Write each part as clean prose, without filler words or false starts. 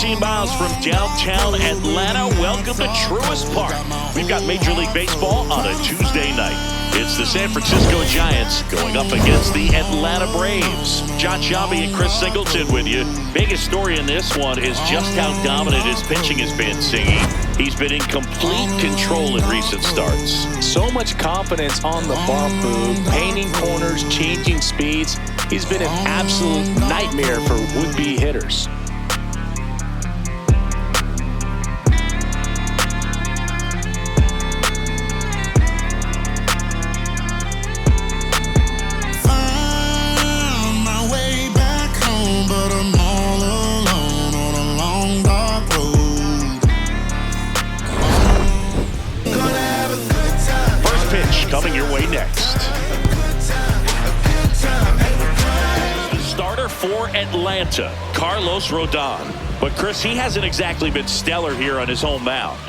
14 miles from downtown Atlanta. Welcome to Truist Park. We've got Major League Baseball on a Tuesday night. It's the San Francisco Giants going up against the Atlanta Braves. John Sciambi and Chris Singleton with you. Biggest story in this one is just how dominant his pitching has been, Singy. He's been in complete control in recent starts. So much confidence on the bump move, painting corners, changing speeds. He's been an absolute nightmare for would-be hitters. Coming your way next. The starter for Atlanta, Carlos Rodon. But Chris, he hasn't exactly been stellar here on his home mound.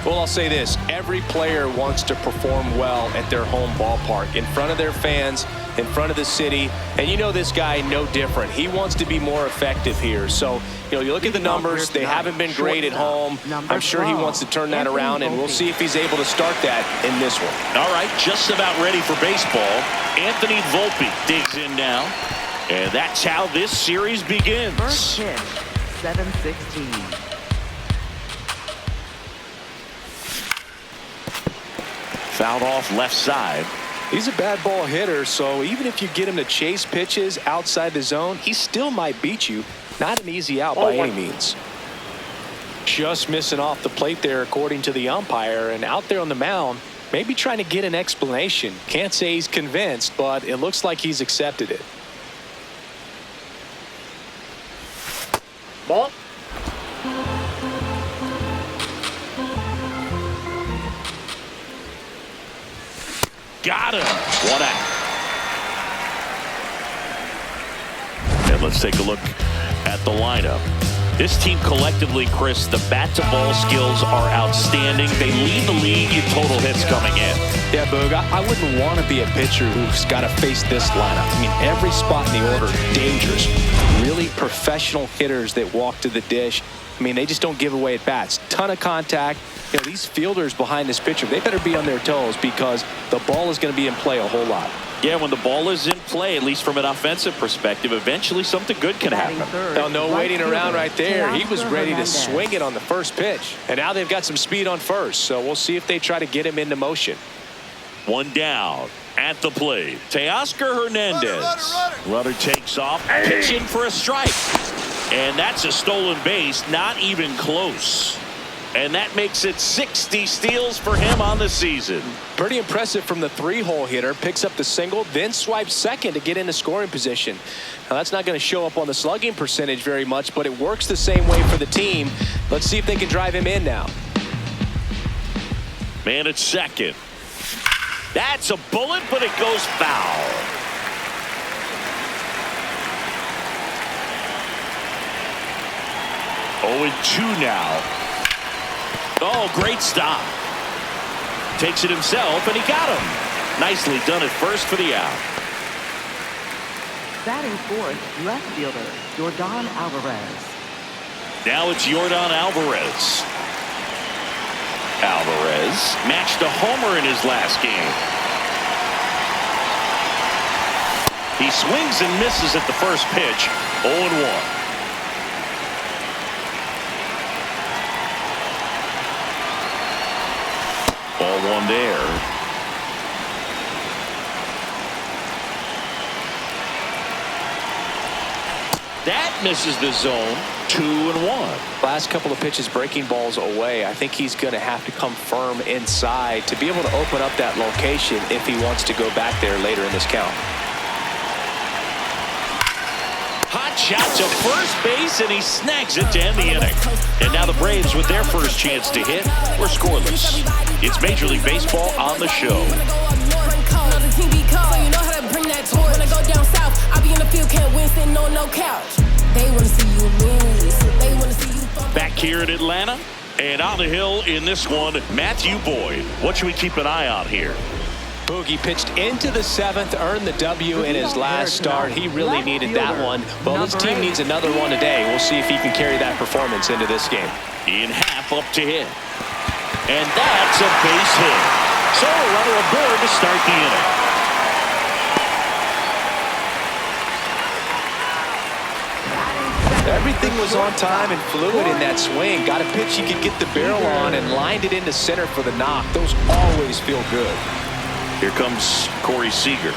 Well, I'll say this. Every player wants to perform well at their home ballpark, in front of their fans, in front of the city. And you know this guy no different. He wants to be more effective here. So, you look at the numbers. They haven't been great at home. I'm sure he wants to turn that around, and we'll see if he's able to start that in this one. All right, just about ready for baseball. Anthony Volpe digs in now. And that's how this series begins. First pitch, 7-16. Fouled off left side. He's a bad ball hitter, so even if you get him to chase pitches outside the zone, he still might beat you. Not an easy out by any means. Just missing off the plate there, according to the umpire, and out there on the mound, maybe trying to get an explanation. Can't say he's convinced, but it looks like he's accepted it. Ball. Got him. 1 out. And let's take a look at the lineup. This team collectively, Chris, the bat-to-ball skills are outstanding. They lead the league in total hits coming in. Yeah, Boog, I wouldn't want to be a pitcher who's got to face this lineup. I mean, every spot in the order, dangerous. Really professional hitters that walk to the dish. I mean, they just don't give away at bats. Ton of contact. These fielders behind this pitcher, they better be on their toes because the ball is going to be in play a whole lot. Yeah, when the ball is in play, at least from an offensive perspective, eventually something good can happen. No waiting around right there. He was ready to swing it on the first pitch. And now they've got some speed on first, so we'll see if they try to get him into motion. 1 down at the plate. Teoscar Hernandez. Runner takes off, pitching for a strike. And that's a stolen base, not even close. And that makes it 60 steals for him on the season. Pretty impressive from the 3-hole hitter. Picks up the single, then swipes second to get into scoring position. Now, that's not going to show up on the slugging percentage very much, but it works the same way for the team. Let's see if they can drive him in now. Man at second. That's a bullet, but it goes foul. Oh, and 2 now. Oh, great stop. Takes it himself, and he got him. Nicely done at first for the out. Batting fourth, left fielder, Yordan Alvarez. Now it's Yordan Alvarez. Alvarez matched a homer in his last game. He swings and misses at the first pitch. 0-1. Ball 1 there. That misses the zone. 2-1. Last couple of pitches breaking balls away. I think he's going to have to come firm inside to be able to open up that location if he wants to go back there later in this count. Hot shot to first base, and he snags it to end the inning. And now the Braves, with their first chance to hit, were scoreless. It's Major League Baseball on the show. Back here in Atlanta, and on the hill in this one, Matthew Boyd. What should we keep an eye on here? Boogie pitched into the 7th, earned the W in his last start. He really needed that one. Well, his team needs another one today. We'll see if he can carry that performance into this game. In half up to hit. And that's a base hit. So a runner aboard to start the inning. Everything was on time and fluid in that swing. Got a pitch he could get the barrel on and lined it into center for the knock. Those always feel good. Here comes Corey Seager.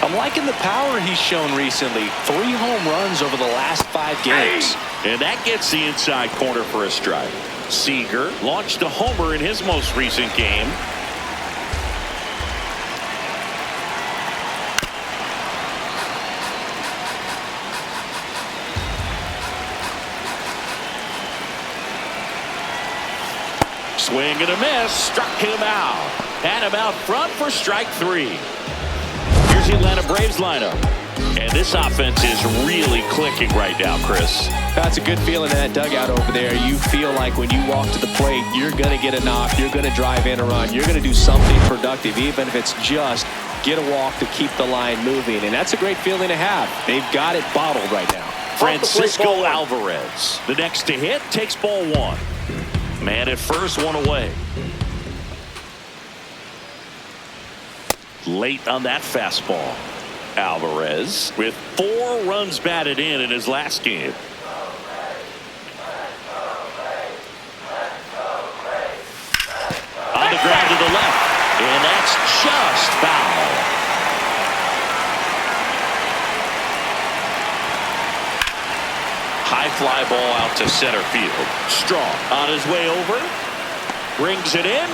I'm liking the power he's shown recently. 3 home runs over the last 5 games. And that gets the inside corner for a strike. Seager launched a homer in his most recent game. Swing and a miss, struck him out. Had him out front for strike 3. Here's the Atlanta Braves lineup. And this offense is really clicking right now, Chris. That's a good feeling in that dugout over there. You feel like when you walk to the plate, you're going to get a knock, you're going to drive in a run, you're going to do something productive, even if it's just get a walk to keep the line moving. And that's a great feeling to have. They've got it bottled right now. Francisco Alvarez, the next to hit, takes ball 1. Man at first, 1 away. Late on that fastball. Alvarez with 4 runs batted in his last game. On the ground to the left. And that's just foul. High fly ball out to center field. Strong on his way over. Brings it in.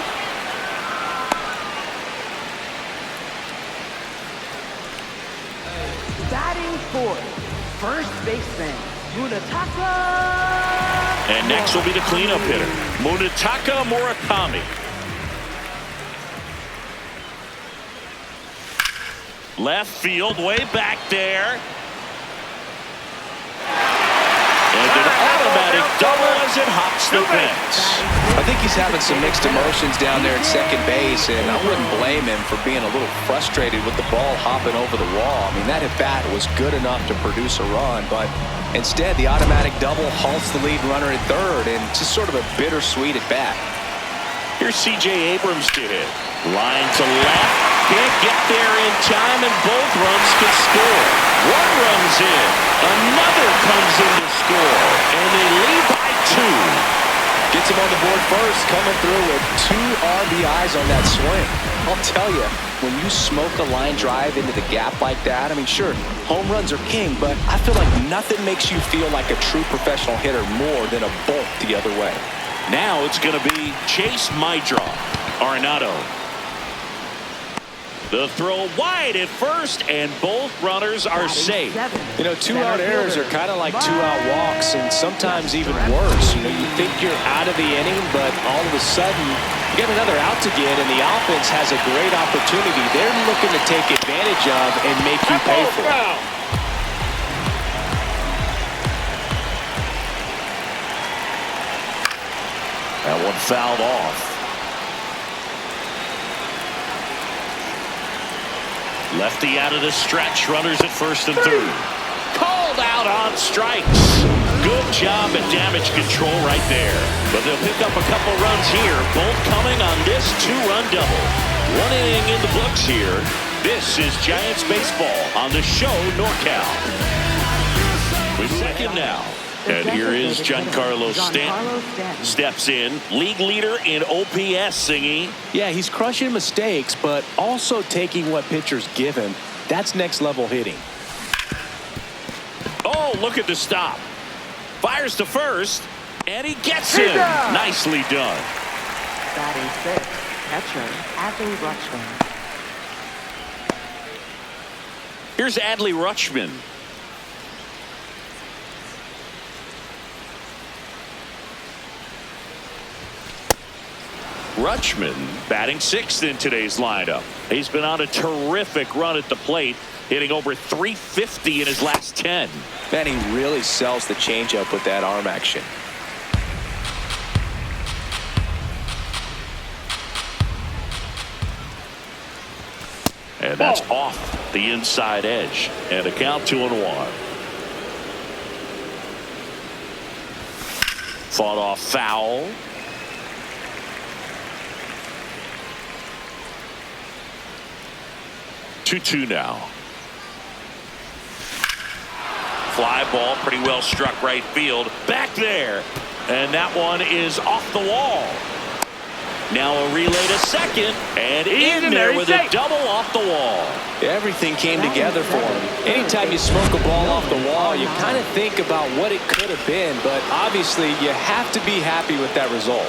Batting fourth, first baseman, Munetaka. And next will be the cleanup hitter, Munetaka Murakami. Left field, way back there. And an automatic double as it hops the fence. I think he's having some mixed emotions down there at second base, and I wouldn't blame him for being a little frustrated with the ball hopping over the wall. I mean, that at-bat was good enough to produce a run, but instead the automatic double halts the lead runner at third, and just sort of a bittersweet at-bat. Here's C.J. Abrams to hit. Line to left. Can't get there in time, and both runs can score. 1 runs in. Another comes in to score. And they lead by 2. Gets him on the board first, coming through with 2 RBIs on that swing. I'll tell you, when you smoke a line drive into the gap like that, I mean, sure, home runs are king, but I feel like nothing makes you feel like a true professional hitter more than a bolt the other way. Now it's going to be Chase Maidra. Arenado. The throw wide at first, and both runners are safe. You know, 2-out errors are kind of like 2-out walks, and sometimes even worse. You know, you think you're out of the inning, but all of a sudden, you get another out to get, and the offense has a great opportunity. They're looking to take advantage of and make you pay for it. That one fouled off. Lefty out of the stretch. Runners at first and third. Called out on strikes. Good job at damage control right there. But they'll pick up a couple runs here. Both coming on this 2-run double. 1 inning in the books here. This is Giants baseball on the show NorCal. With second now. And here is Giancarlo Stanton. Steps in. League leader in OPS, Singy. Yeah, he's crushing mistakes, but also taking what pitchers give him. That's next level hitting. Oh, look at the stop. Fires to first, and he gets him. Nicely done. Batting sixth, catcher, Adley Rutschman. Here's Adley Rutschman. Rutschman batting sixth in today's lineup. He's been on a terrific run at the plate, hitting over 350 in his last 10. Man, he really sells the changeup with that arm action. And that's off the inside edge. And a count 2-1. Fought off foul. 2-2 now. Fly ball pretty well struck right field. Back there. And that one is off the wall. Now a relay to second. And in there with a double off the wall. Everything came together for him. Anytime you smoke a ball off the wall, you kind of think about what it could have been. But obviously, you have to be happy with that result.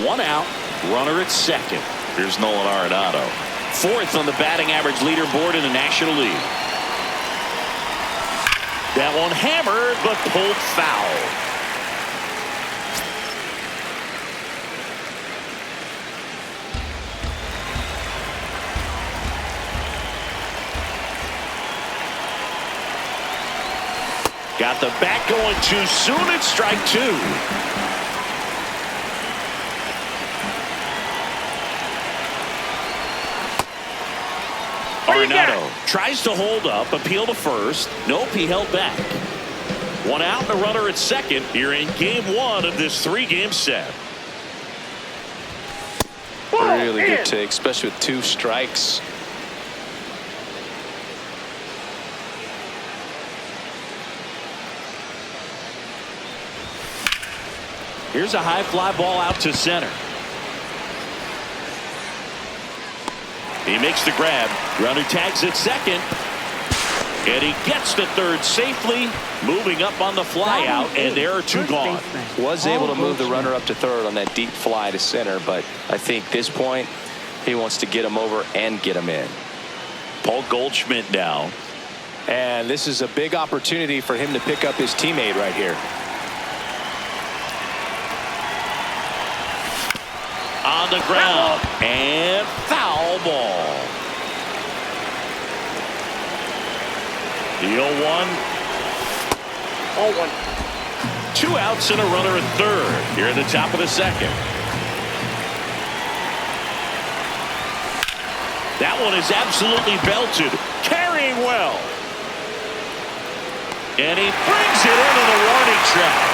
One out, runner at second. Here's Nolan Arenado. Fourth on the batting average leaderboard in the National League. That one hammered, but pulled foul. Got the bat going too soon. It's strike two. Arenado tries to hold up, appeal to first. Nope, he held back. One out and a runner at second here in game one of this 3-game set. Really good take, especially with 2 strikes. Here's a high fly ball out to center. He makes the grab. Runner tags at second. And he gets to third safely. Moving up on the fly out. And there are 2 gone. Was able to move the runner up to third on that deep fly to center. But I think this point, he wants to get him over and get him in. Paul Goldschmidt now. And this is a big opportunity for him to pick up his teammate right here. On the ground. And foul ball. The 0-1. 2 outs and a runner at third here at the top of the second. That one is absolutely belted. Carrying well. And he brings it into the warning track.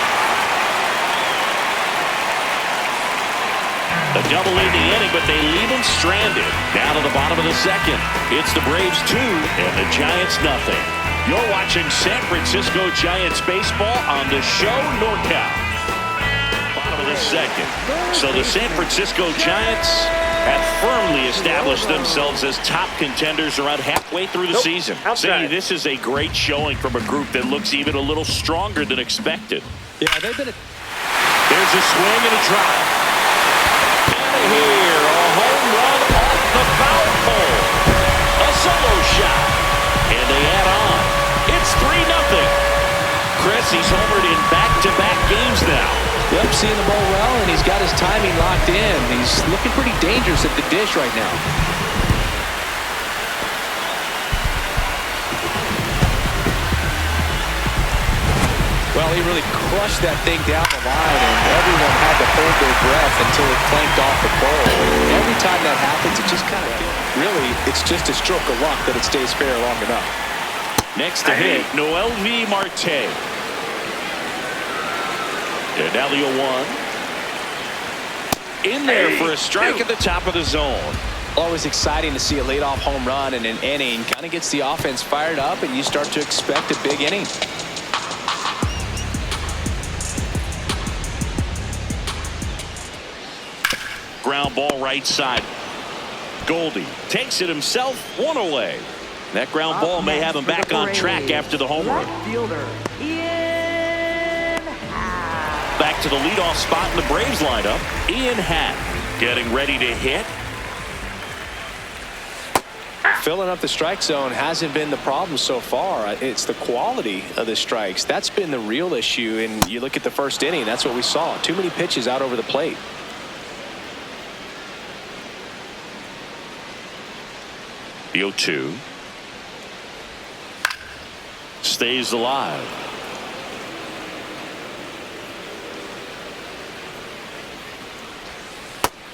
A double in the inning, but they leave him stranded. Down to the bottom of the second. It's the Braves 2 and the Giants nothing. You're watching San Francisco Giants baseball on the show NorCal. Bottom of the second. So the San Francisco Giants have firmly established themselves as top contenders around halfway through the season. Say this is a great showing from a group that looks even a little stronger than expected. Yeah, they've been. There's a swing and a drive. Here, a home run off the foul pole. A solo shot. And they add on. It's 3-0. Chris, he's homered in back-to-back games now. Yep, seeing the ball well, and he's got his timing locked in. He's looking pretty dangerous at the dish right now. Well, he really crushed that thing down the line, and everyone had to hold their breath until it clanked off the pole. Every time that happens, it just kind of really, it's just a stroke of luck that it stays fair long enough. Next to hit, Noelvi Marte. And now the 0-1. In there for a strike at the top of the zone. Always exciting to see a leadoff home run in an inning. Kind of gets the offense fired up, and you start to expect a big inning. Ground ball right side. Goldie takes it himself, 1 away. That ground ball may have him back on track after the home run. Back to the leadoff spot in the Braves lineup. Ian Happ getting ready to hit. Filling up the strike zone hasn't been the problem so far. It's the quality of the strikes. That's been the real issue. And you look at the first inning, that's what we saw. Too many pitches out over the plate. The 0-2. stays alive.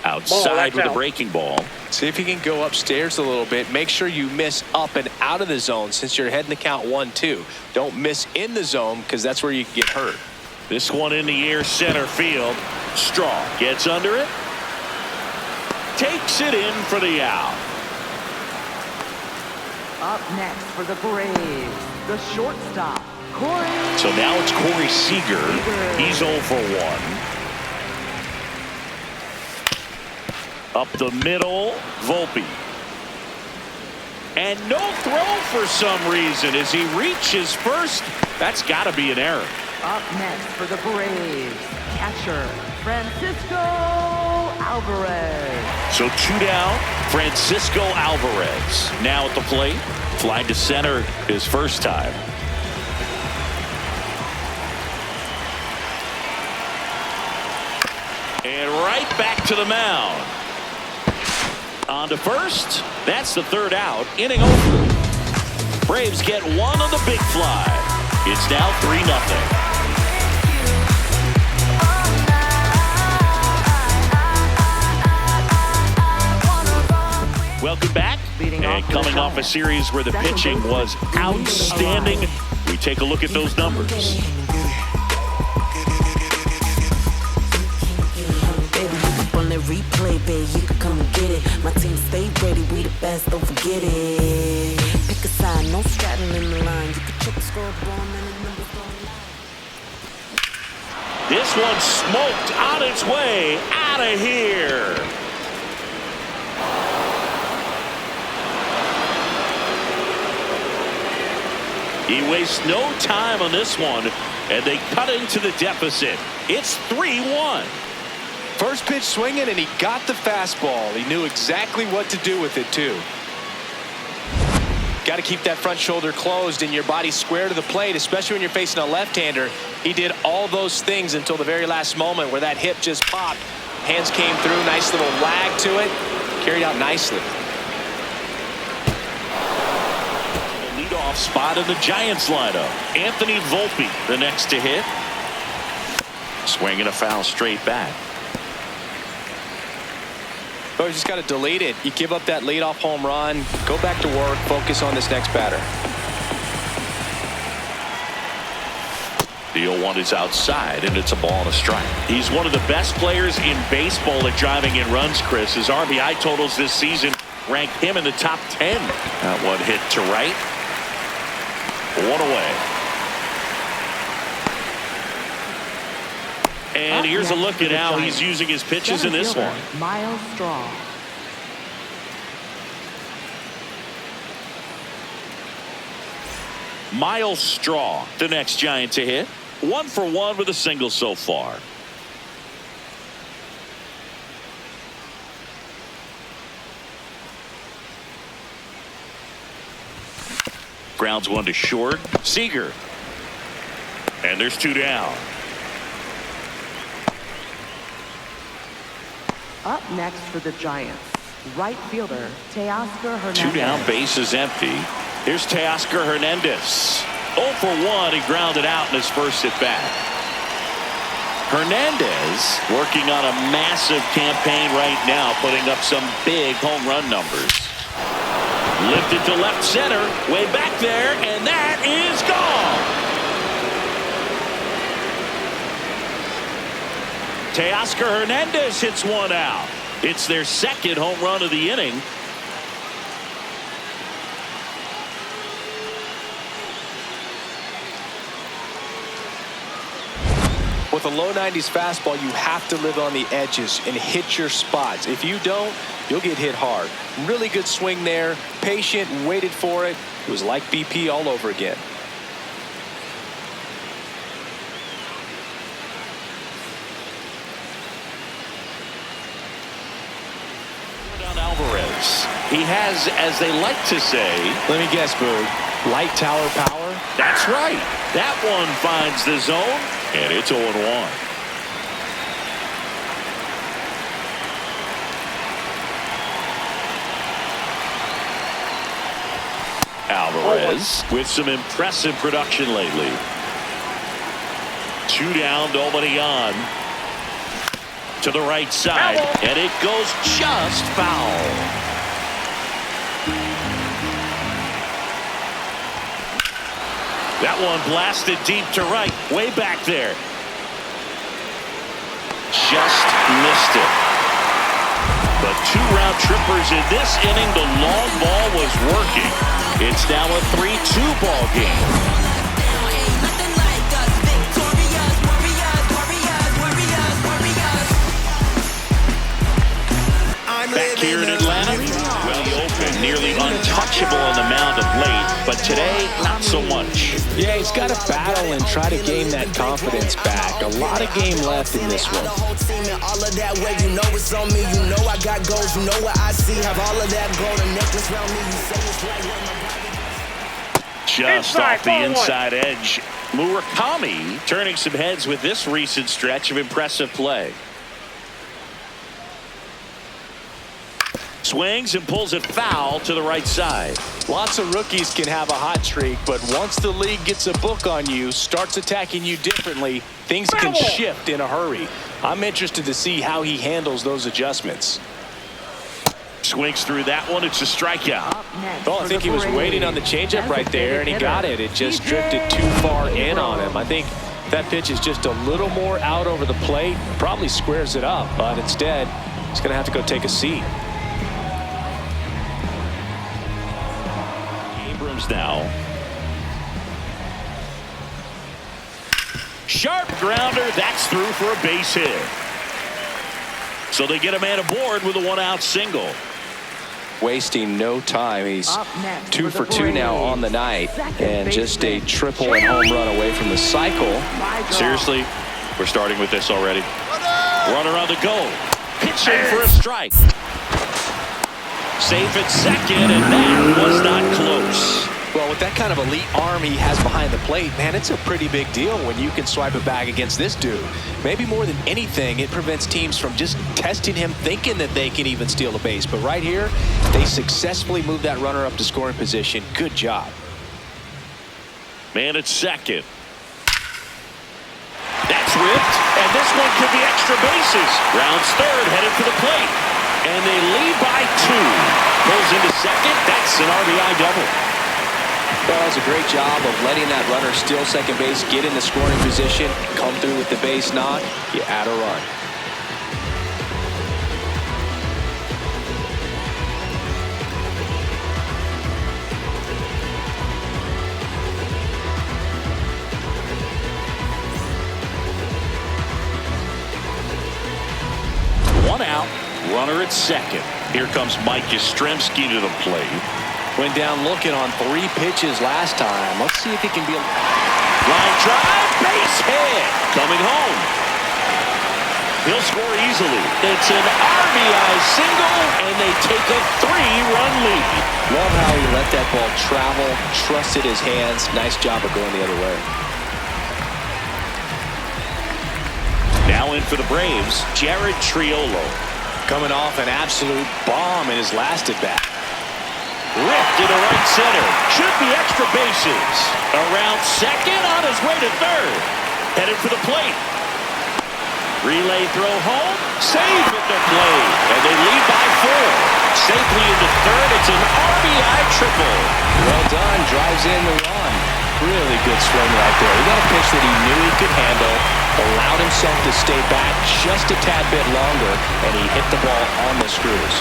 Outside with a breaking ball. See if you can go upstairs a little bit. Make sure you miss up and out of the zone since you're heading the count 1-2. Don't miss in the zone because that's where you can get hurt. This one in the air, center field. Straw gets under it. Takes it in for the out. Up next for the Braves, the shortstop, Corey. So now it's Corey Seager. He's 0 for 1. Up the middle, Volpe. And no throw for some reason as he reaches first. That's got to be an error. Up next for the Braves, catcher, Francisco Alvarez. So 2 down, Francisco Alvarez now at the plate. Flying to center his first time. And right back to the mound. On to first. That's the 3rd out. Inning over. Braves get one on the big fly. It's now 3-0. Welcome back. And coming off a series where the pitching was outstanding, we take a look at those numbers. Replay, babe, you can come and get it. My team stay ready, we the best, don't forget it. Pick a side, no straddling in the line. You can check the scoreboard and the numbers don't lie. This one smoked on its way out of here. He wastes no time on this one, and they cut into the deficit. It's 3-1. First pitch swinging, and he got the fastball. He knew exactly what to do with it, too. Got to keep that front shoulder closed and your body square to the plate, especially when you're facing a left-hander. He did all those things until the very last moment where that hip just popped. Hands came through, nice little lag to it. Carried out nicely. The leadoff spot in the Giants lineup. Anthony Volpe, the next to hit. Swinging a foul straight back. Oh, you just got to delete it. You give up that leadoff home run. Go back to work. Focus on this next batter. The 0-1 is outside, and it's a ball and a strike. He's one of the best players in baseball at driving in runs, Chris. His RBI totals this season rank him in the top 10. That one hit to right. One away. And here's a look at how he's using his pitches in this one. Miles Straw. Miles Straw, the next Giant to hit. 1 for 1 with a single so far. Grounds one to short. Seager. And there's 2 down. Up next for the Giants, right fielder, Teoscar Hernandez. 2 down, base is empty. Here's Teoscar Hernandez. 0 for 1, he grounded out in his first at bat. Hernandez working on a massive campaign right now, putting up some big home run numbers. Lifted to left center, way back there, and that is gone. Teoscar Hernandez hits one out. It's their second home run of the inning. With a low 90s fastball, you have to live on the edges and hit your spots. If you don't, you'll get hit hard. Really good swing there. Patient, waited for it. It was like BP all over again. Alvarez. He has, as they like to say, let me guess, Boog, light tower power? That's right. That one finds the zone, and it's 0-1. Alvarez with some impressive production lately. 2 down, nobody on. To the right side, and it goes just foul. That one blasted deep to right, way back there. Just missed it. But 2 round trippers in this inning. The long ball was working. It's now a 3-2 ball game. Back here in Atlanta, well, he opened nearly untouchable on the mound of late, but today, not so much. Yeah, he's got to battle and try to gain that confidence back. A lot of game left in this one. Just off the inside edge. Murakami turning some heads with this recent stretch of impressive play. Swings and pulls it foul to the right side. Lots of rookies can have a hot streak, but once the league gets a book on you, starts attacking you differently, things can shift in a hurry. I'm interested to see how he handles those adjustments. Swings through that one. It's a strikeout. Well, I think he was waiting on the changeup right there, and he got it. It just drifted too far in on him. I think that pitch is just a little more out over the plate. Probably squares it up, but instead, he's going to have to go take a seat. Now. Sharp grounder. That's through for a base hit. So they get a man aboard with a 1-out single. Wasting no time. He's 2 for 2 now on the night, and just a triple and home run away from the cycle. Seriously, we're starting with this already. Runner on the go. Pitching for a strike. Safe at second, and that was not close. Well, with that kind of elite arm he has behind the plate, man, it's a pretty big deal when you can swipe it back against this dude. Maybe more than anything, it prevents teams from just testing him, thinking that they can even steal a base. But right here, they successfully moved that runner up to scoring position. Good job. Man at second. That's ripped, and this one could be extra bases. Rounds third, headed for the plate. And they lead by 2. Pulls into second. That's an RBI double. Well, that was a great job of letting that runner steal second base, get in the scoring position, come through with the base knock. You add a run. One out, runner at second. Here comes Mike Yastrzemski to the plate. Went down looking on 3 pitches last time. Let's see if he can be line drive, base hit, coming home. He'll score easily. It's an RBI single, and they take a 3-run lead. Love how he let that ball travel, trusted his hands. Nice job of going the other way. Now in for the Braves, Jared Triolo. Coming off an absolute bomb in his last at-bat. Ripped to the right center. Should be extra bases. Around second, on his way to third. Headed for the plate. Relay throw home. Safe at the plate. And they lead by 4. Safely into third. It's an RBI triple. Well done. Drives in the run. Really good swing right there. He got a pitch that he knew he could handle. Allowed himself to stay back just a tad bit longer. And he hit the ball on the screws.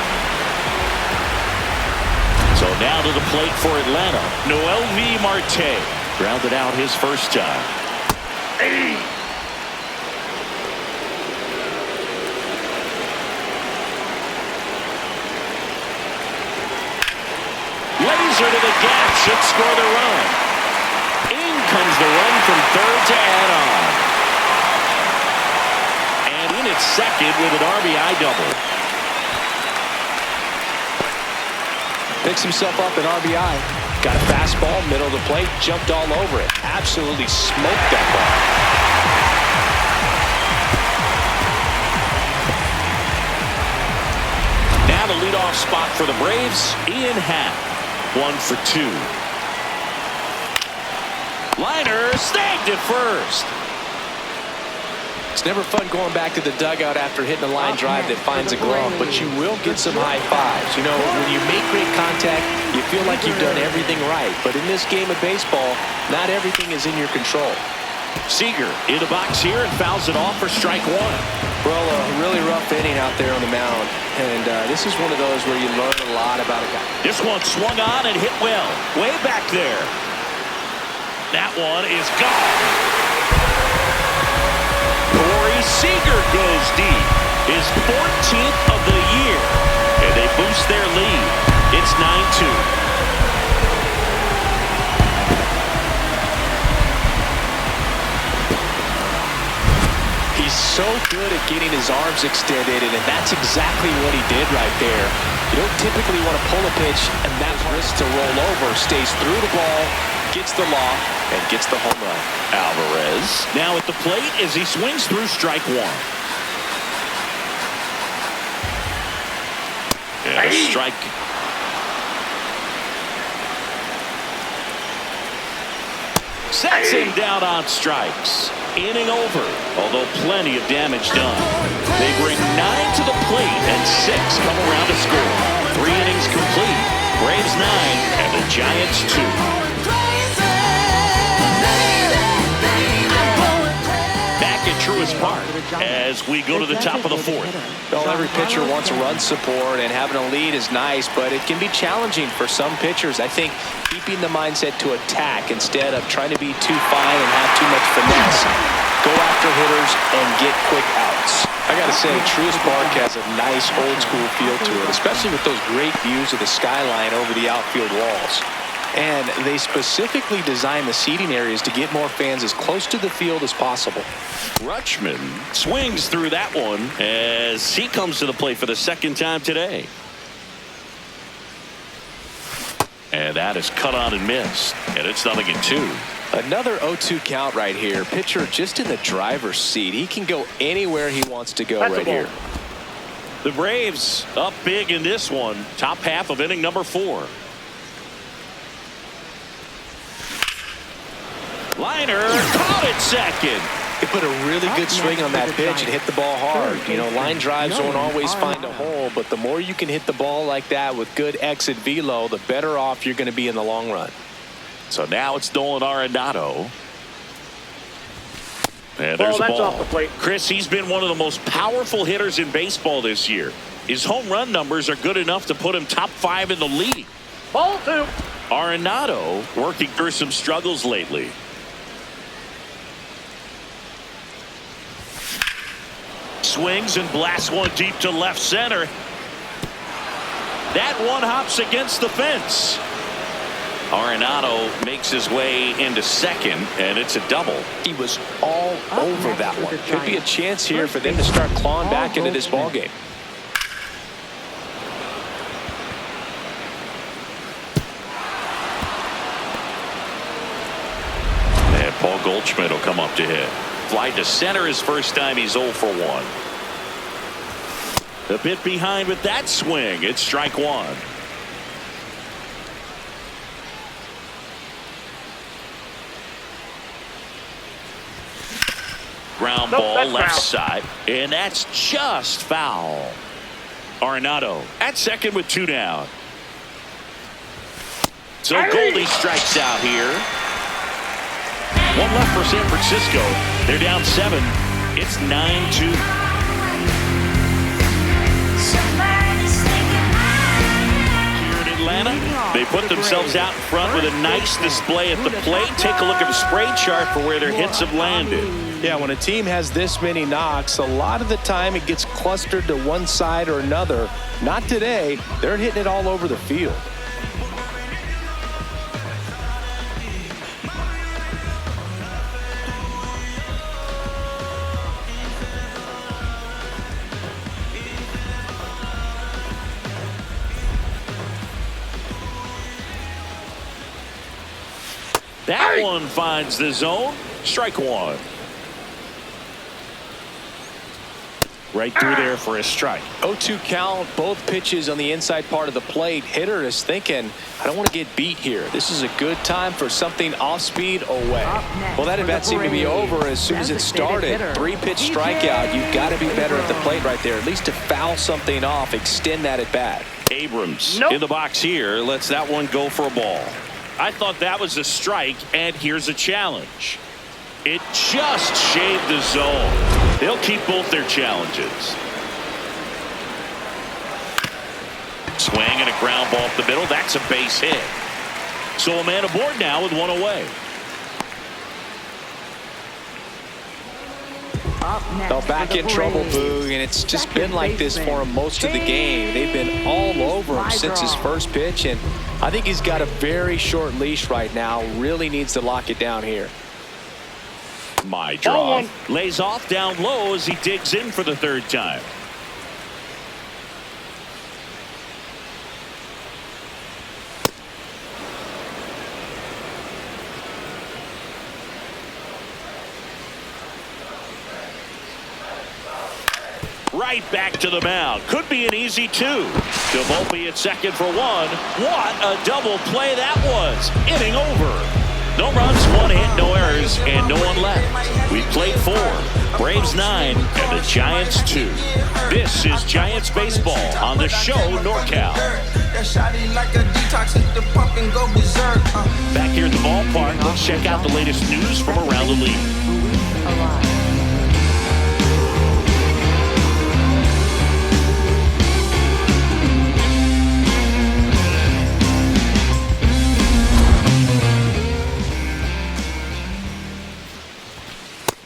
So now to the plate for Atlanta. Noelvi Marte grounded out his first time. Laser to the gap, should score the run. In comes the run from third to add on. And in at second with an RBI double. Picks himself up an RBI. Got a fastball, middle of the plate, jumped all over it. Absolutely smoked that ball. Now the leadoff spot for the Braves, Ian Happ. 1 for 2. Liner snagged it first. It's never fun going back to the dugout after hitting a line drive that finds a glove, but you will get some high fives. You know, when you make great contact, you feel like you've done everything right. But in this game of baseball, not everything is in your control. Seager in the box here and fouls it off for strike one. Well, a really rough inning out there on the mound. And this is one of those where you learn a lot about a guy. This one swung on and hit well. Way back there. That one is gone. Corey Seager goes deep. His 14th of the year. And they boost their lead. It's 9-2. He's so good at getting his arms extended, and that's exactly what he did right there. You don't typically want to pull a pitch, and that risk to roll over, stays through the ball, gets the loft, and gets the home run. Alvarez now at the plate as he swings through strike one. And a strike. Sets him down on strikes. Inning over, although plenty of damage done. They bring 9 to the plate and 6 come around to score. 3 innings complete. Braves 9 and the Giants 2. Back at Truist Park as we go to the top of the fourth. Well, every pitcher wants a run support, and having a lead is nice, but it can be challenging for some pitchers. I think keeping the mindset to attack instead of trying to be too fine and have too much finesse. Go after hitters and get quick outs. I got to say, Truist Park has a nice old-school feel to it, especially with those great views of the skyline over the outfield walls. And they specifically designed the seating areas to get more fans as close to the field as possible. Rutschman swings through that one as he comes to the plate for the second time today. And that is cut on and missed. And it's 0-2. Another 0-2 count right here. Pitcher just in the driver's seat. He can go anywhere he wants to go right here. The Braves up big in this one. Top half of inning number 4. Liner caught it second. He put a really good swing on that pitch and hit the ball hard. You know, line drives don't always find a hole, but the more you can hit the ball like that with good exit velo, the better off you're going to be in the long run. So now it's Nolan Arenado. And there's the ball. Off the plate. Chris, he's been one of the most powerful hitters in baseball this year. His home run numbers are good enough to put him top 5 in the league. Ball 2. Arenado working through some struggles lately. Swings and blasts one deep to left center. That one hops against the fence. Arenado makes his way into second, and it's a double. He was all over that one. Could be a chance here for them to start clawing back into this ball game. And Paul Goldschmidt will come up to hit. Fly to center his first time. He's 0 for 1. A bit behind with that swing. It's strike 1. Ground ball left side, and that's just foul. Arenado at second with 2 down. So Goldie strikes out here. 1 left for San Francisco. They're down 7. It's 9-2. Here in Atlanta, they put themselves out in front with a nice display at the plate. Take a look at the spray chart for where their hits have landed. Yeah, when a team has this many knocks, a lot of the time it gets clustered to one side or another. Not today. They're hitting it all over the field. That one finds the zone. Strike 1. Right through there for a strike. 0-2 count, both pitches on the inside part of the plate. Hitter is thinking, I don't want to get beat here. This is a good time for something off speed away. Well, that at-bat seemed to be over as soon as it started. 3-pitch strikeout. You've got to be better at the plate right there, at least to foul something off, extend that at-bat. Abrams in the box here, lets that one go for a ball. I thought that was a strike, and here's a challenge. It just shaved the zone. They'll keep both their challenges. Swing and a ground ball up the middle. That's a base hit. So a man aboard now with one away. Well, back in trouble, Boog, and it's just been like this for him most of the game. They've been all over him since his first pitch, and I think he's got a very short leash right now. Really needs to lock it down here. My draw lays off down low as he digs in for the third time. Right back to the mound. Could be an easy two. DeVolpe at second for one. What a double play that was. Inning over. No runs, one hit, no errors, and no one left. We played 4, Braves 9, and the Giants 2. This is Giants baseball on the show NorCal. Back here at the ballpark, let's check out the latest news from around the league.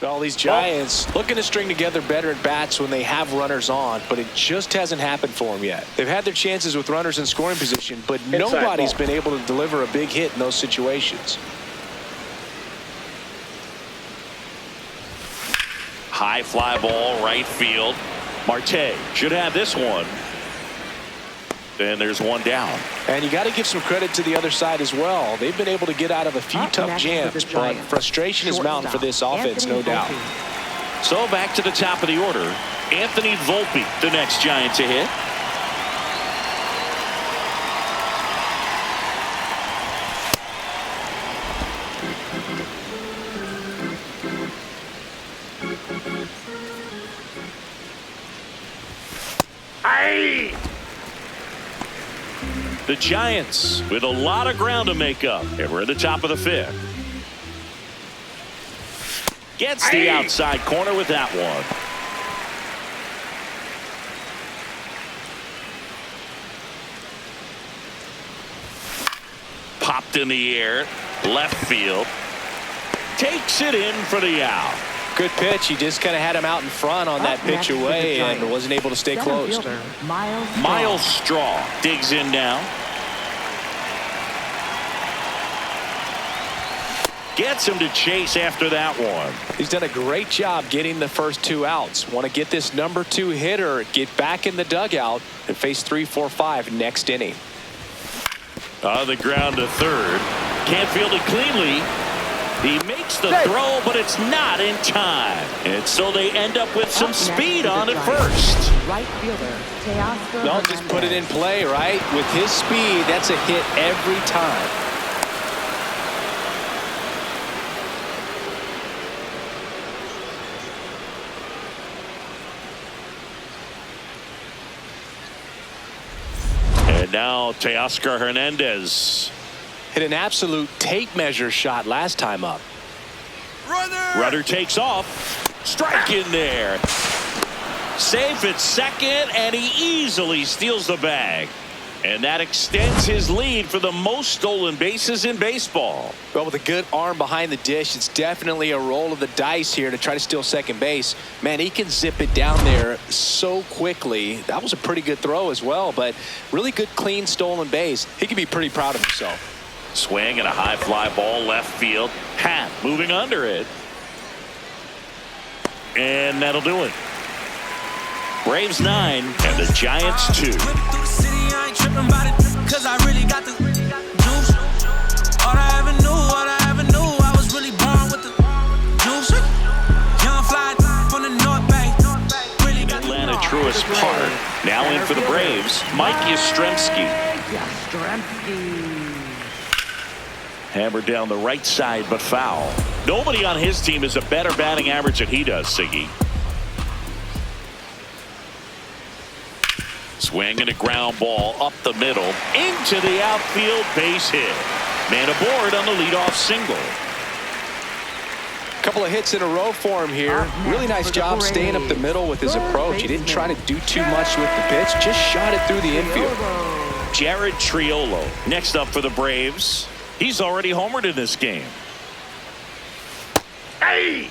All these Giants looking to string together better at bats when they have runners on, but it just hasn't happened for them yet. They've had their chances with runners in scoring position, but nobody's been able to deliver a big hit in those situations. High fly ball, right field. Marte should have this one. And there's one down. And you got to give some credit to the other side as well. They've been able to get out of a few tough jams, but frustration is mounting for this offense, no doubt. So back to the top of the order. Anthony Volpe, the next Giant to hit. The Giants with a lot of ground to make up, and we're at the top of the 5th. Gets the outside corner with that one. Popped in the air, left field. Takes it in for the out. Good pitch. He just kind of had him out in front on that pitch away and wasn't able to stay close. Miles Straw digs in now. Gets him to chase after that one. He's done a great job getting the first 2 outs. Want to get this number 2 hitter, get back in the dugout, and face 3, 4, 5 next inning. On the ground to third. Can't field it cleanly. He makes the throw, but it's not in time. And so they end up with some speed on at first. Right fielder, Teoscar They'll just put it in play, right? With his speed, that's a hit every time. And now Teoscar Hernandez. Hit an absolute tape measure shot last time up. Runner takes off. Strike in there. Safe at second, and he easily steals the bag. And that extends his lead for the most stolen bases in baseball. Well, with a good arm behind the dish, it's definitely a roll of the dice here to try to steal second base. Man, he can zip it down there so quickly. That was a pretty good throw as well, but really good, clean, stolen base. He can be pretty proud of himself. Swing and a high fly ball left field. Hat moving under it. And that'll do it. Braves 9 and the Giants 2. Cause I really got the juice. All I ever knew, I was really born with the juice. Young fly from the North Bay. Really got Mike Yastrzemski. Yastrzemski. Hammered down the right side, but foul. Nobody on his team has a better batting average than he does, Siggy. Swing and a ground ball up the middle into the outfield, base hit. Man aboard on the leadoff single. Couple of hits in a row for him here. Really nice job staying up the middle with his approach. He didn't try to do too much with the pitch, just shot it through the infield. Jared Triolo next up for the Braves. He's already homered in this game. Hey!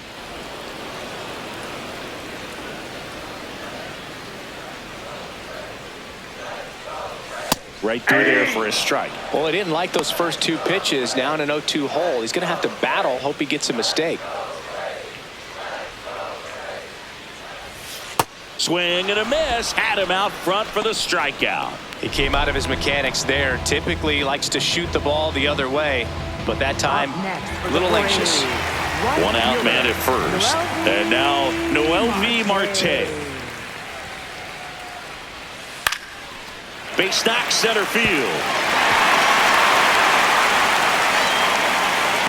Right through there for a strike. Well, he didn't like those first two pitches. Now in an 0-2 hole. He's going to have to battle. Hope he gets a mistake. Swing and a miss. Had him out front for the strikeout. He came out of his mechanics there. Typically likes to shoot the ball the other way. But that time, a little anxious. One out man at first. And now Noelvi Marte. Base knock center field.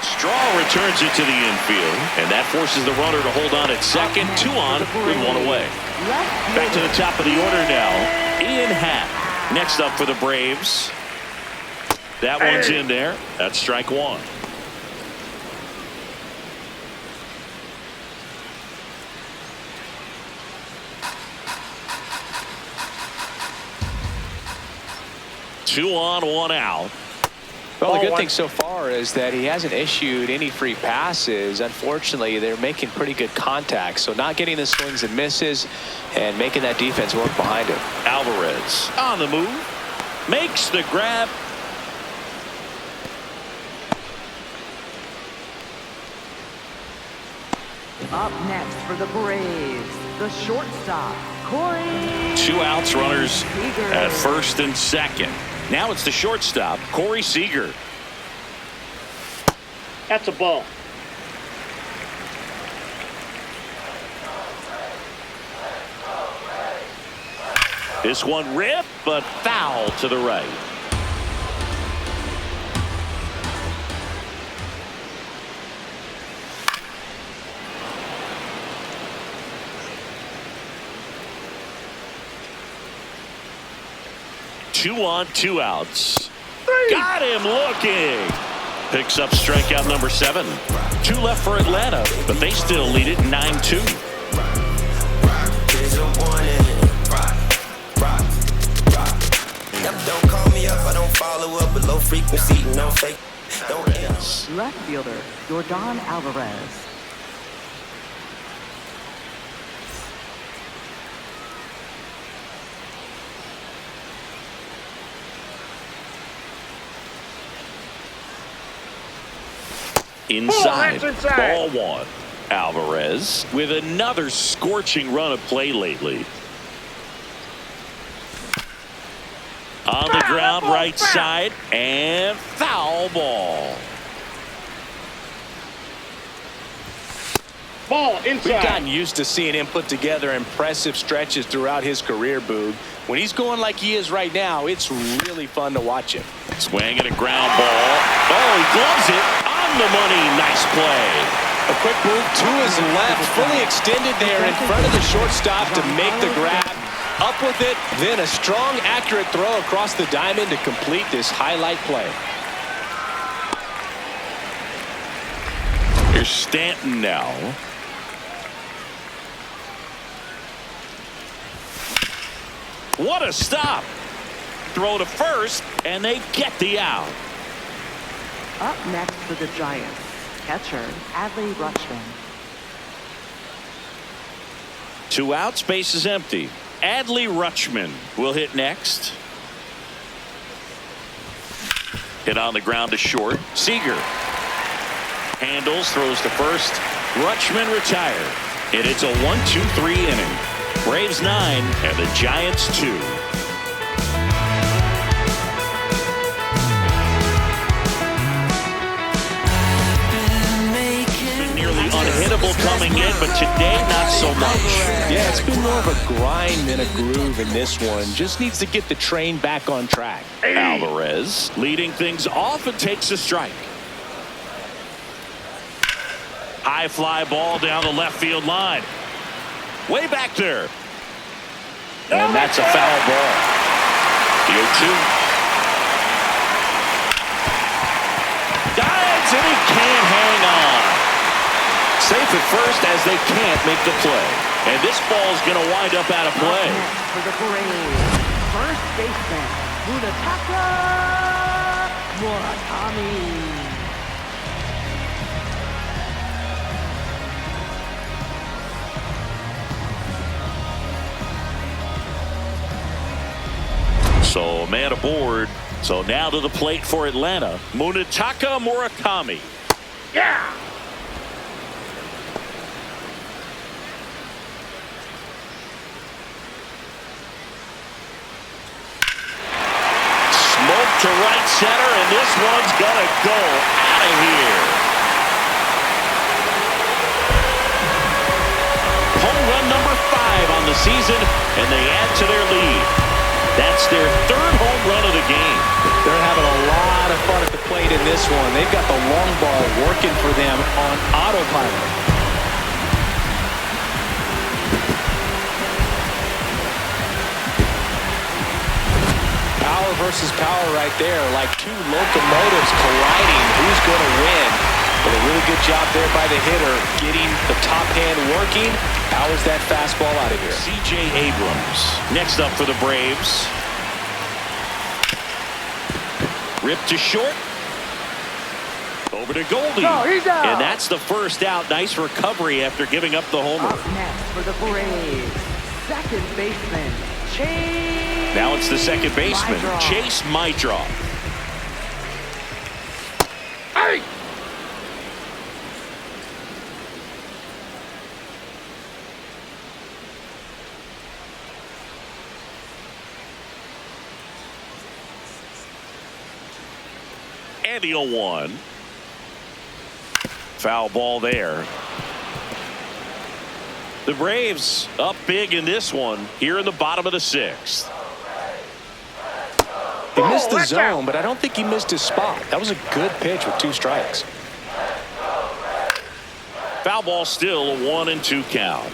Straw returns it to the infield, and that forces the runner to hold on at second. 2 on with 1 away. Back to the top of the order now. Ian Happ next up for the Braves. That one's in there. That's strike 1. Two on, 1 out. Well, the good thing so far is that he hasn't issued any free passes. Unfortunately, they're making pretty good contact. So not getting the swings and misses and making that defense work behind him. Alvarez on the move. Makes the grab. Up next for the Braves, the shortstop, Corey. 2 outs, runners Seager. at first and second. Now it's the shortstop, Corey Seager. That's a ball. This one ripped, but foul to the right. Two on, 2 outs. Got him looking. Picks up strikeout number 7. 2 left for Atlanta, but they still lead it 9-2. Don't call me up, I don't follow up with low frequency, no fake. Left fielder, Yordan Alvarez. Inside, that's inside. ball 1. Alvarez with another scorching run of play lately. On the ground, right side, and foul ball. Ball We've inside. gotten used to seeing him put together impressive stretches throughout his career, Boog. When he's going like he is right now, it's really fun to watch him. Swing and a ground ball. Oh, he gloves it on the money. Nice play. A quick move to his left, fully extended there in front of the shortstop to make the grab. Up with it, then a strong, accurate throw across the diamond to complete this highlight play. Here's Stanton now. What a stop. Throw to first, and they get the out. Up next for the Giants, catcher, Adley Rutschman. 2 outs, base is empty. Adley Rutschman will hit next. Hit on the ground to short. Seager handles, throws to first. Rutschman retired. And it's a 1-2-3 inning. Braves 9 and the Giants 2. Nearly unhittable trouble coming in, but today not so much. Yeah, it's been more of a grind than a groove in this one. Just needs to get the train back on track. Alvarez leading things off and takes a strike. High fly ball down the left field line. Way back there. And that's a foul ball. The 0-2. Dives and he can't hang on. Safe at first as they can't make the play. And this ball is going to wind up out of play. For the Braves, first baseman, Munetaka Murakami. So man aboard. So now to the plate for Atlanta, Munetaka Murakami. Yeah. Smoke to right center, and this one's gonna go out of here. Home run number 5 on the season, and they add to their lead. That's their 3rd home run of the game. They're having a lot of fun at the plate in this one. They've got the long ball working for them on autopilot. Power versus power right there, like two locomotives colliding. Who's going to win? But a really good job there by the hitter, getting the top hand working. Powers that fastball out of here. C.J. Abrams next up for the Braves. Ripped to short. Over to Goldie. No, he's out. And that's the first out. Nice recovery after giving up the homer. Up next for the Braves, second baseman, Chase. Now it's the second baseman, Meidroth. Chase Meidroth. Hey! And the 0-1. Foul ball there. The Braves up big in this one here in the bottom of the 6th. He missed the zone, but I don't think he missed his spot. That was a good pitch with 2 strikes. Foul ball still, a 1-2 count.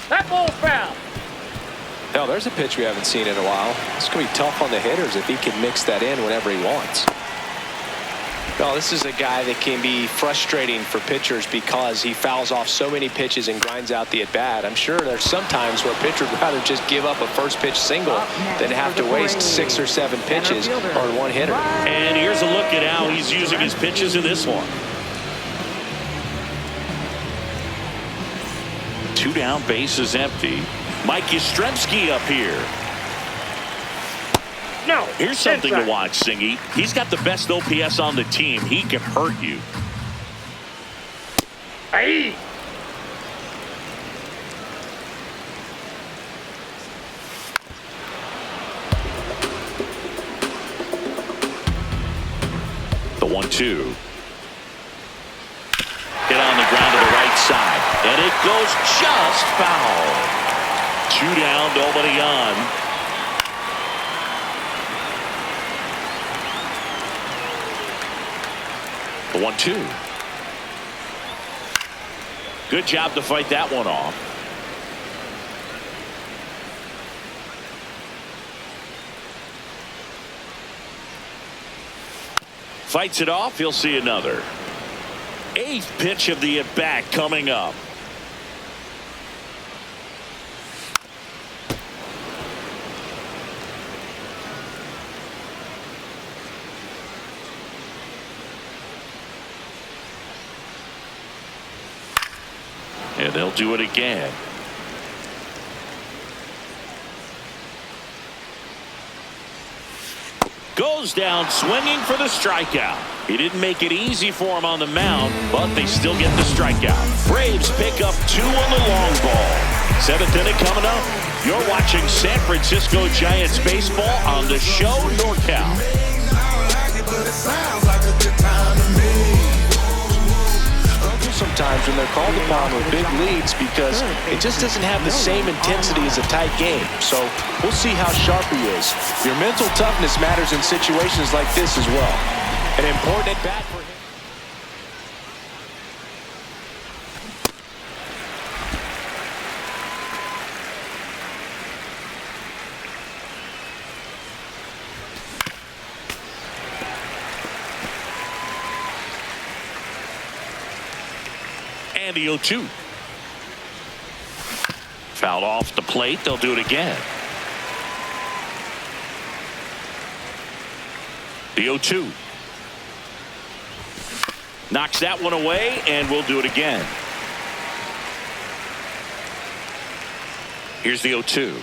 That ball foul. Hell, there's a pitch we haven't seen in a while. It's going to be tough on the hitters if he can mix that in whenever he wants. Well, this is a guy that can be frustrating for pitchers because he fouls off so many pitches and grinds out the at-bat. I'm sure there's some times where a pitcher would rather just give up a first pitch single than have to waste 6 or 7 pitches on one hitter. And here's a look at how he's using his pitches in this one. 2 down, bases empty. Mike Yastrzemski up here. No. Here's something to watch, Singy. He's got the best OPS on the team. He can hurt you. Hey. The 1-2. Hit on the ground to the right side. And it goes just foul. 2 down, nobody on. The 1-2. Good job to fight that one off. Fights it off. He'll see another. 8th pitch of the at-bat coming up. And they'll do it again. Goes down swinging for the strikeout. He didn't make it easy for him on the mound, but they still get the strikeout. Braves pick up 2 on the long ball. 7th inning coming up. You're watching San Francisco Giants baseball on the show NorCal. Sounds like a good time to me. Sometimes when they're called upon with big leads because it just doesn't have the same intensity as a tight game. So we'll see how sharp he is. Your mental toughness matters in situations like this as well. An important at bat for him. And the 0-2. Fouled off the plate. They'll do it again. The 0-2. Knocks that one away, and we'll do it again. Here's the 0-2.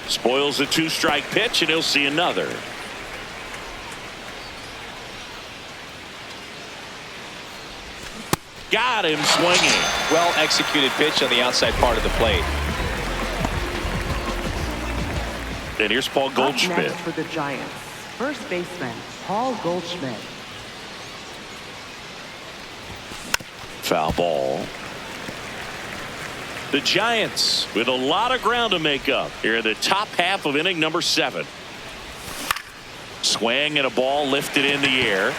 Spoils the 2-strike pitch, and he'll see another. Got him swinging. Well executed pitch on the outside part of the plate. And here's Paul Goldschmidt. Up next for the Giants, first baseman Paul Goldschmidt. Foul ball. The Giants with a lot of ground to make up here in the top half of inning number 7. Swing and a ball lifted in the air.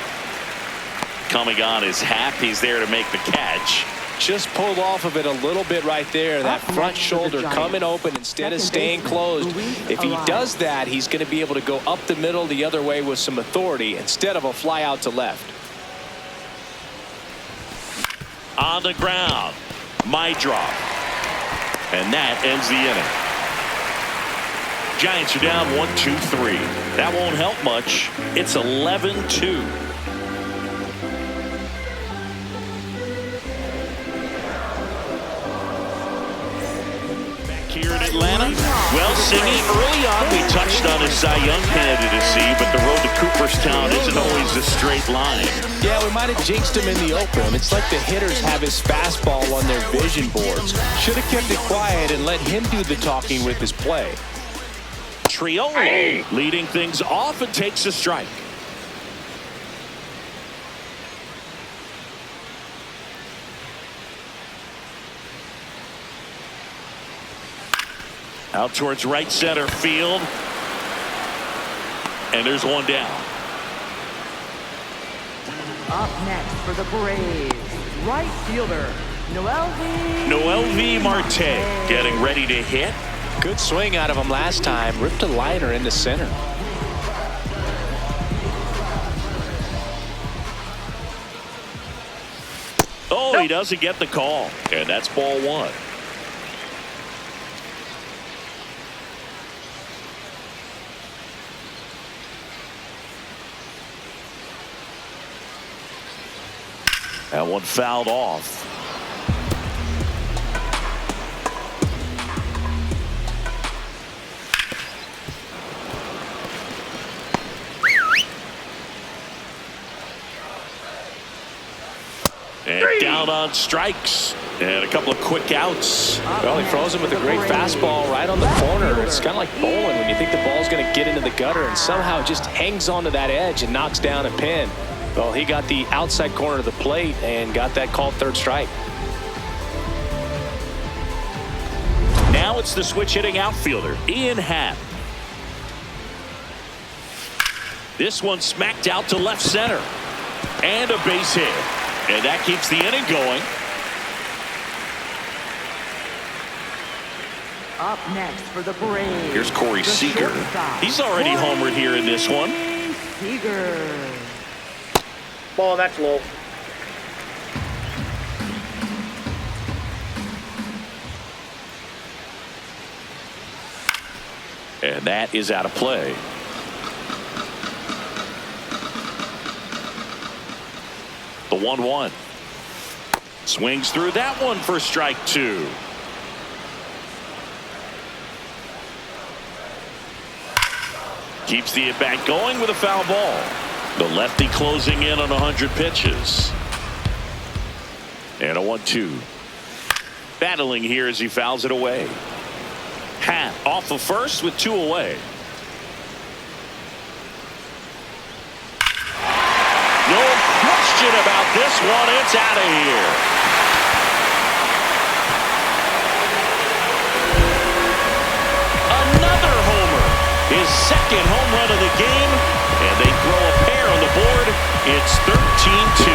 Coming on his hat. He's there to make the catch. Just pulled off of it a little bit right there. That front shoulder coming open instead of staying closed. If he does that, he's going to be able to go up the middle the other way with some authority instead of a fly out to left. On the ground. My drop. And that ends the inning. Giants are down 1-2-3. That won't help much. It's 11-2. Back here in Atlanta. Well, Singy, early on we touched on his Cy Young candidacy, but the road to Cooperstown isn't always a straight line. Yeah, we might have jinxed him in the open. It's like the hitters have his fastball on their vision boards. Should have kept it quiet and let him do the talking with his play. Triolo leading things off and takes a strike. Out towards right center field. And there's one down. Up next for the Braves, right fielder Noelvi Marte getting ready to hit. Good swing out of him last time. Ripped a liner into center. Oh, he doesn't get the call. And that's ball 1. That one fouled off. And down on strikes. And a couple of quick outs. Well, he froze him with a great fastball right on the corner. It's kind of like bowling when you think the ball's going to get into the gutter and somehow it just hangs onto that edge and knocks down a pin. Well, he got the outside corner of the plate and got that called third strike. Now it's the switch hitting outfielder, Ian Happ. This one smacked out to left center. And a base hit. And that keeps the inning going. Up next for the Braves. Here's Corey Seager. He's already homered here in this one. Seager. Ball, that's low. And that is out of play. The 1-1. Swings through that one for strike 2. Keeps the at-bat going with a foul ball. The lefty closing in on 100 pitches. And a 1-2. Battling here as he fouls it away. Happ off of first with 2 away. No question about this one. It's out of here. Another homer. His second home run of the game. And they throw a pair on the board. It's 13-2.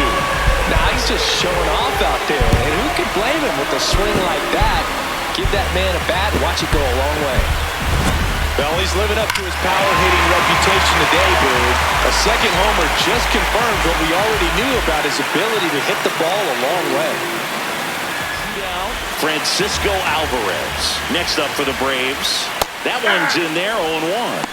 Now he's just showing off out there. And who could blame him with a swing like that? Give that man a bat and watch it go a long way. Well, he's living up to his power-hitting reputation today, Bird. A second homer just confirmed what we already knew about his ability to hit the ball a long way. Francisco Alvarez next up for the Braves. That one's in there, 0-1.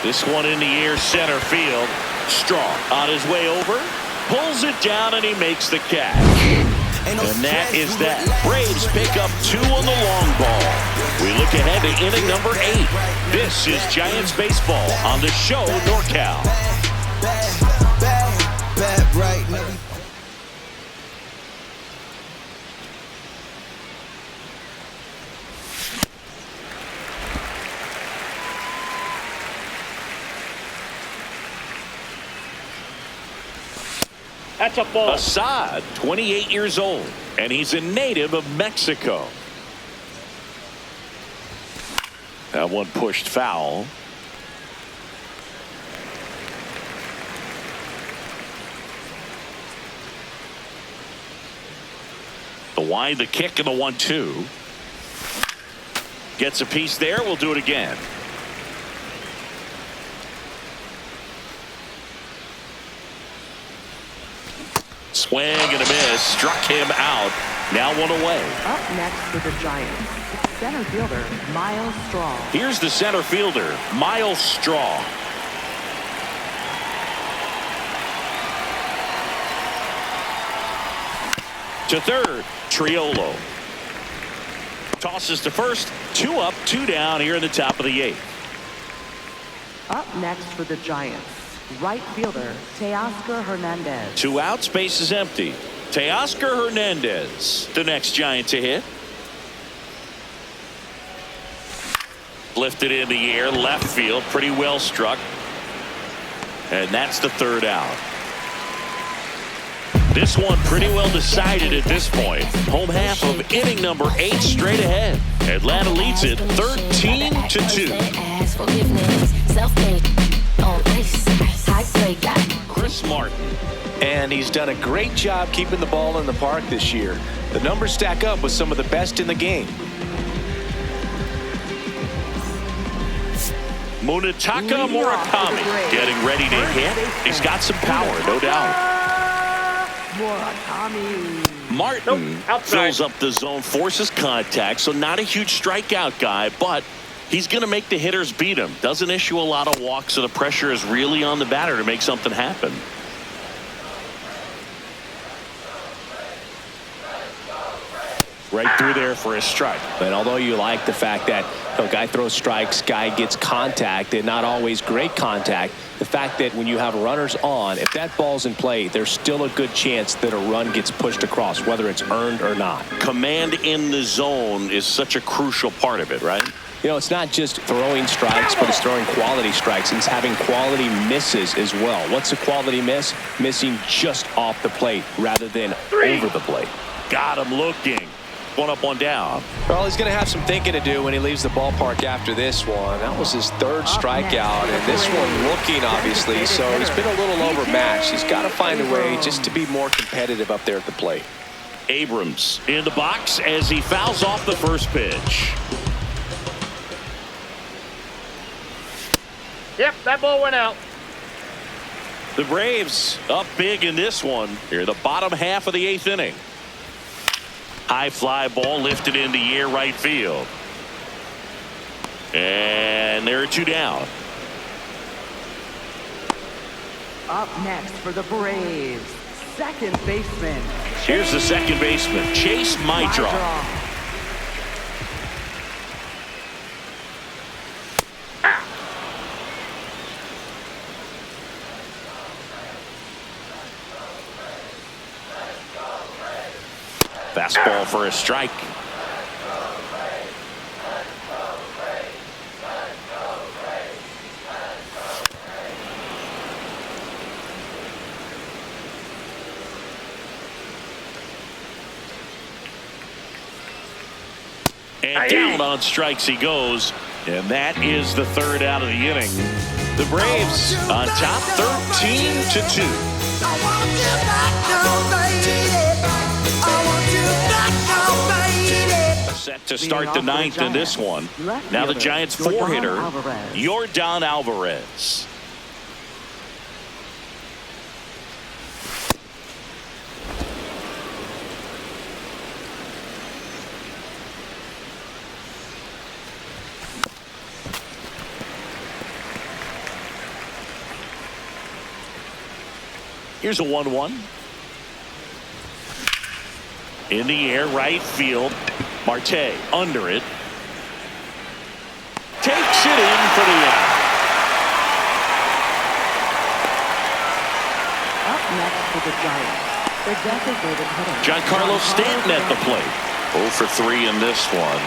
This one in the air, center field. Strong on his way over. Pulls it down and he makes the catch. And that is that. Braves pick up 2 on the long ball. We look ahead to inning number 8. This is Giants baseball on the show NorCal. That's a ball. Assad, 28 years old, and he's a native of Mexico. That one pushed foul. The wide, the kick, and the 1-2. Gets a piece there. We'll do it again. Swing and a miss. Struck him out. Now 1 away. Up next for the Giants, center fielder Myles Straw. Here's the center fielder, Myles Straw. To third, Triolo. Tosses to first. 2 up, 2 down here in the top of the 8th. Up next for the Giants, right fielder Teoscar Hernandez. 2 outs, base is empty. Teoscar Hernandez, the next Giant to hit. Lifted in the air, left field, pretty well struck. And that's the 3rd out. This one pretty well decided at this point. Home half of inning number 8 straight ahead. Atlanta leads it 13-2. Chris Martin. And he's done a great job keeping the ball in the park this year. The numbers stack up with some of the best in the game. Munetaka Murakami getting ready to hit. He's got some power, no doubt. Martin fills up the zone, forces contact, so not a huge strikeout guy, but he's going to make the hitters beat him. Doesn't issue a lot of walks, so the pressure is really on the batter to make something happen. Right through there for a strike. And although you like the fact that a guy throws strikes, guy gets contact, and not always great contact, the fact that when you have runners on, if that ball's in play, there's still a good chance that a run gets pushed across, whether it's earned or not. Command in the zone is such a crucial part of it, right? You know, it's not just throwing strikes, but it's throwing quality strikes, and it's having quality misses as well. What's a quality miss? Missing just off the plate rather than over the plate. Got him looking. 1 up, 1 down. Well, he's going to have some thinking to do when he leaves the ballpark after this one. That was his 3rd strikeout, and this one looking, obviously, so he's been a little overmatched. He's got to find a way just to be more competitive up there at the plate. Abrams in the box as he fouls off the first pitch. Yep, that ball went out. The Braves up big in this one. Here, the bottom half of the 8th inning. High fly ball lifted in the air, right field. And there are 2 down. Up next for the Braves, second baseman. Here's the second baseman, Chase Meidroth. Fastball for a strike. And down on strikes he goes. And that is the third out of the inning. The Braves on top 13-2. Set to start the ninth in this one. Now the Giants four-hitter, Yordan Alvarez. Here's a 1-1. In the air, right field. Marte under it. Takes it in for the out. Up next for the Giants, the designated hitter, Giancarlo Stanton at the plate. 0 for 3 in this one.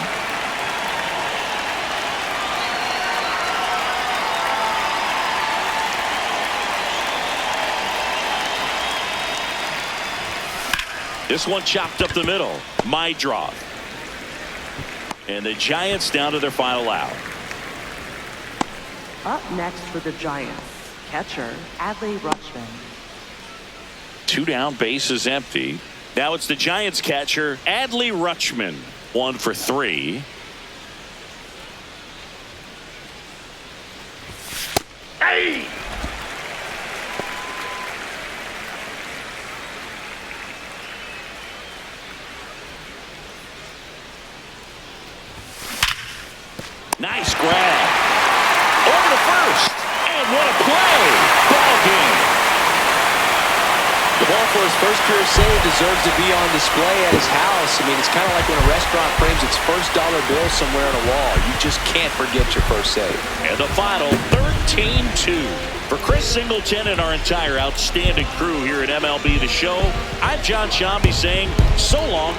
This one chopped up the middle. Meidroth. And the Giants down to their final out. Up next for the Giants, catcher Adley Rutschman. 2 down, bases empty. Now it's the Giants catcher Adley Rutschman. 1 for 3. Hey! Nice grab. Over to first. And what a play. Ball game. The ball for his first career save deserves to be on display at his house. I mean, it's kind of like when a restaurant frames its first dollar bill somewhere on a wall. You just can't forget your first save. And the final 13-2. For Chris Singleton and our entire outstanding crew here at MLB The Show, I'm John Shambi saying so long